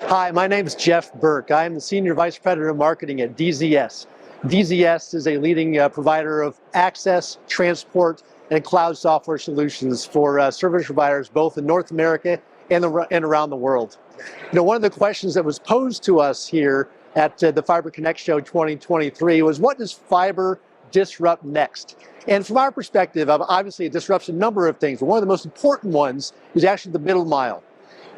Hi, my name is Geoff Burke. I am the Senior Vice President of Marketing at DZS. DZS is a leading provider of access, transport, and cloud software solutions for service providers both in North America and around the world. One of the questions that was posed to us here at the Fiber Connect Show 2023 was, what does fiber disrupt next? And from our perspective, obviously it disrupts a number of things, but one of the most important ones is actually the middle mile.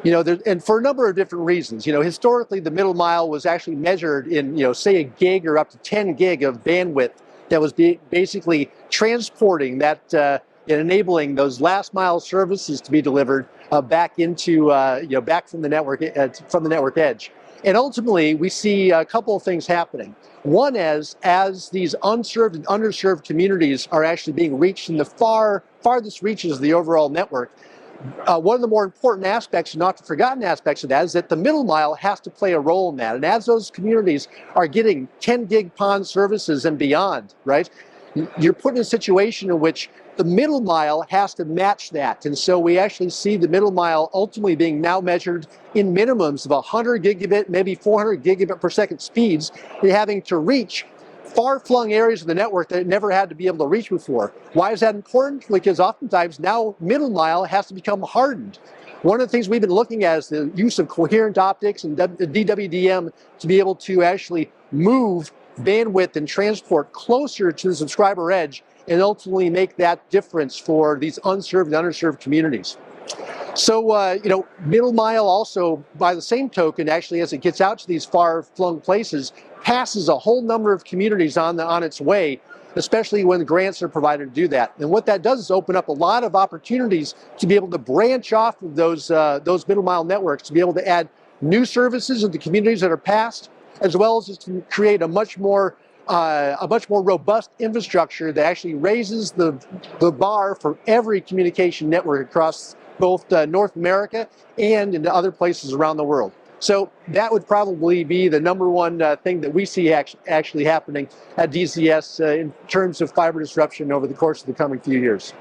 And for a number of different reasons. Historically, the middle mile was actually measured in, say a gig or up to 10 gig of bandwidth that was basically transporting that and enabling those last mile services to be delivered back into, back from the network edge. And ultimately, we see a couple of things happening. One is, as these unserved and underserved communities are actually being reached in the farthest reaches of the overall network, one of the more important aspects, not the forgotten aspects of that, is that the middle mile has to play a role in that. And as those communities are getting 10 gig PON services and beyond, right, you're put in a situation in which the middle mile has to match that. And so we actually see the middle mile ultimately being now measured in minimums of 100 gigabit, maybe 400 gigabit per second speeds, and having to reach far-flung areas of the network that it never had to be able to reach before. Why is that important? Because oftentimes now middle mile has to become hardened. One of the things we've been looking at is the use of coherent optics and DWDM to be able to actually move bandwidth and transport closer to the subscriber edge and ultimately make that difference for these unserved and underserved communities. So, middle mile also, by the same token, actually, as it gets out to these far-flung places, passes a whole number of communities on its way, especially when grants are provided to do that. And what that does is open up a lot of opportunities to be able to branch off of those middle mile networks, to be able to add new services in the communities that are passed, as well as to create a much more robust infrastructure that actually raises the bar for every communication network across both North America and into other places around the world. So that would probably be the number one thing that we see actually happening at DZS in terms of fiber disruption over the course of the coming few years.